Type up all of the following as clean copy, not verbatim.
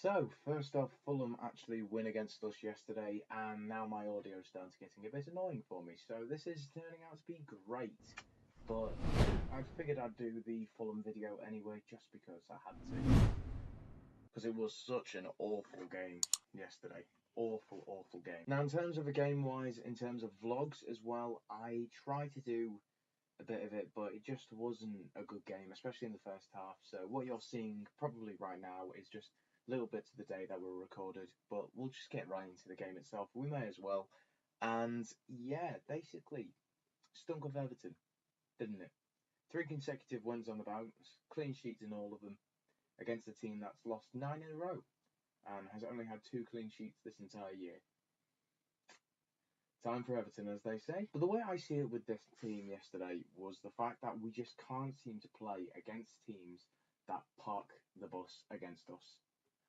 So, first off, Fulham actually win against us yesterday, and now my audio is starting to getting a bit annoying for me. So, this is turning out to be great, but I figured I'd do the Fulham video anyway, just because I had to. Because it was such an awful game yesterday. Awful game. Now, in terms of the game wise, in terms of vlogs as well, I try to do a bit of it, but it just wasn't a good game, especially in the first half. So what you're seeing probably right now is just little bits of the day that were recorded, but we'll just get right into the game itself. We may as well. And yeah, basically, stunk of Everton, didn't it? 3 consecutive wins on the bounce, clean sheets in all of them, against a team that's lost 9 in a row and has only had 2 clean sheets this entire year. Time for Everton, as they say. But the way I see it with this team yesterday was the fact that we just can't seem to play against teams that park the bus against us,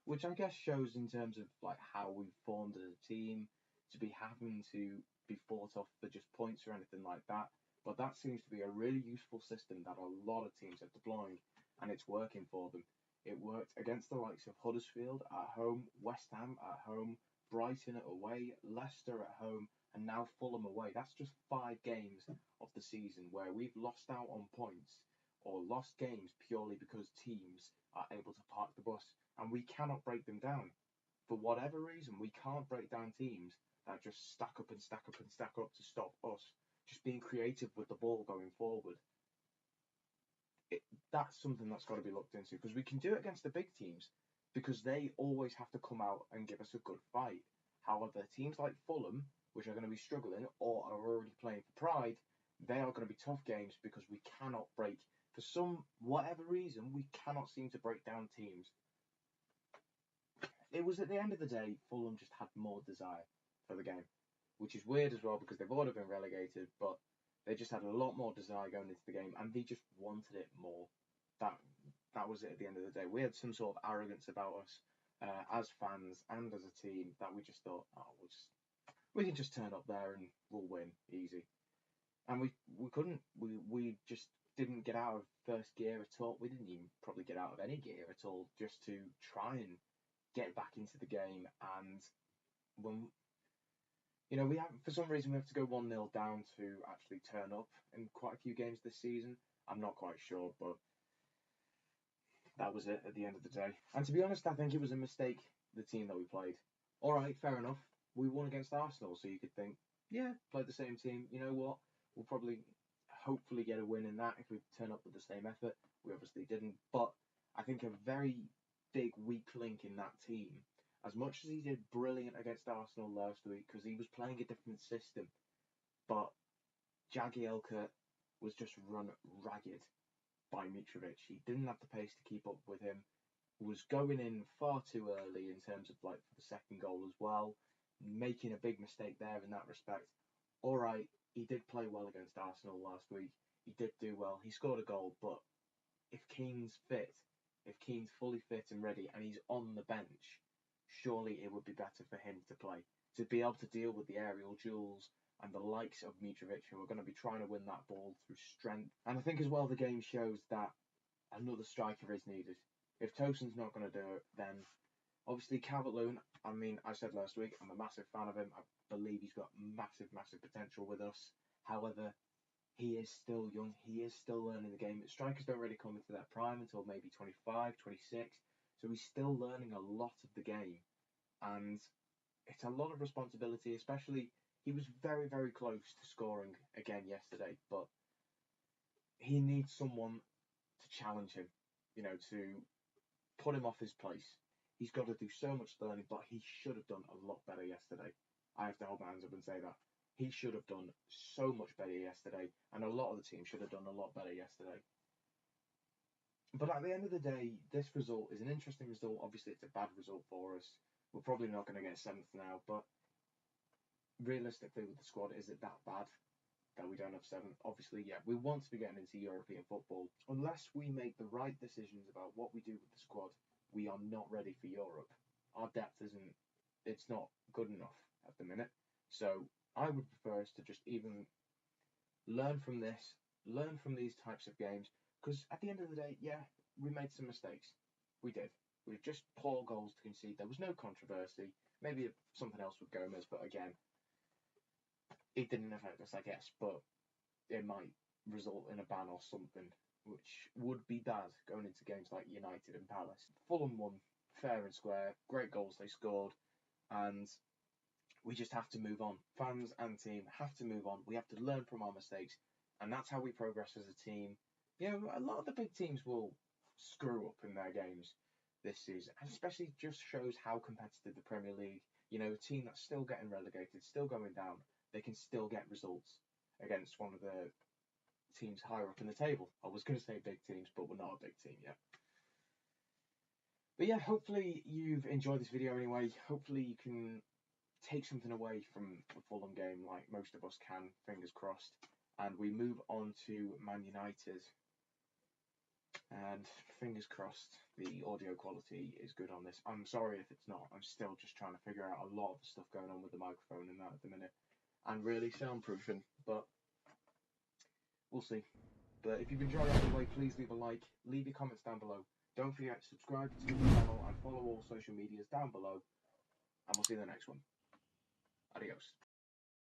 which I guess shows in terms of like how we've formed as a team, to be having to be fought off for just points or anything like that. But that seems to be a really useful system that a lot of teams are deploying, and it's working for them. It worked against the likes of Huddersfield at home, West Ham at home, Brighton away, Leicester at home, and now Fulham away. That's just 5 games of the season where we've lost out on points or lost games purely because teams are able to park the bus, and we cannot break them down. For whatever reason, we can't break down teams that just stack up and stack up and stack up to stop us just being creative with the ball going forward. That's something that's got to be looked into, because we can do it against the big teams because they always have to come out and give us a good fight. However, teams like Fulham, which are going to be struggling or are already playing for pride, they are going to be tough games because we cannot break. For some whatever reason, we cannot seem to break down teams. It was at the end of the day, Fulham just had more desire for the game, which is weird as well because they've already been relegated, but they just had a lot more desire going into the game, and they just wanted it more. That was it at the end of the day. We had some sort of arrogance about us as fans and as a team that we just thought, oh, we can just turn up there and we'll win easy. And we couldn't. We just didn't get out of first gear at all. We didn't even probably get out of any gear at all just to try and get back into the game. And when we have, for some reason, we have to go 1-0 down to actually turn up in quite a few games this season. I'm not quite sure, but that was it at the end of the day. And to be honest, I think it was a mistake, the team that we played. All right, fair enough. We won against Arsenal, so you could think, yeah, played the same team. You know what? We'll probably, hopefully, get a win in that if we turn up with the same effort. We obviously didn't. But I think a very big weak link in that team, as much as he did brilliant against Arsenal last week because he was playing a different system, but Jagielka was just run ragged by Mitrovic. He didn't have the pace to keep up with him, was going in far too early in terms of like for the second goal as well, making a big mistake there in that respect. All right, he did play well against Arsenal last week. He did do well. He scored a goal, but if Keane's fit, if Keane's fully fit and ready and he's on the bench, surely it would be better for him to play, to be able to deal with the aerial duels and the likes of Mitrovic, who are going to be trying to win that ball through strength. And I think as well the game shows that another striker is needed. If Tosin's not going to do it, then obviously Calvert-Lewin, I mean, I said last week, I'm a massive fan of him. I believe he's got massive potential with us. However, he is still young. He is still learning the game. Strikers don't really come into their prime until maybe 25, 26. So he's still learning a lot of the game. And it's a lot of responsibility, especially he was very close to scoring again yesterday. But he needs someone to challenge him, to put him off his place. He's got to do so much learning, but he should have done a lot better yesterday. I have to hold my hands up and say that. He should have done so much better yesterday, and a lot of the team should have done a lot better yesterday. But at the end of the day, this result is an interesting result. Obviously, it's a bad result for us. We're probably not going to get 7th now, but realistically, with the squad, is it that bad that we don't have 7th? Obviously, yeah, we want to be getting into European football. Unless we make the right decisions about what we do with the squad, we are not ready for Europe. Our depth it's not good enough at the minute. So I would prefer us to just even learn from this, learn from these types of games, because at the end of the day, yeah, we made some mistakes. We did. with just poor goals to concede. There was no controversy. Maybe something else with Gomez, but again, it didn't affect us, I guess. But it might result in a ban or something, which would be bad going into games like United and Palace. Fulham won fair and square. Great goals they scored, and we just have to move on. Fans and team have to move on. We have to learn from our mistakes, and that's how we progress as a team. You know, a lot of the big teams will screw up in their games this season, and especially just shows how competitive the Premier League. You know, a team that's still getting relegated, still going down, they can still get results against one of the teams higher up in the table. I was going to say big teams, but we're not a big team yet. But yeah, hopefully you've enjoyed this video anyway. Hopefully you can take something away from the Fulham game like most of us can, fingers crossed. And we move on to Man United. And fingers crossed the audio quality is good on this. I'm sorry if it's not. I'm still just trying to figure out a lot of the stuff going on with the microphone and that at the minute. And really soundproofing, but we'll see. But if you've enjoyed it anyway, please leave a like, leave your comments down below. Don't forget to subscribe to the channel and follow all social medias down below. And we'll see you in the next one. Adios.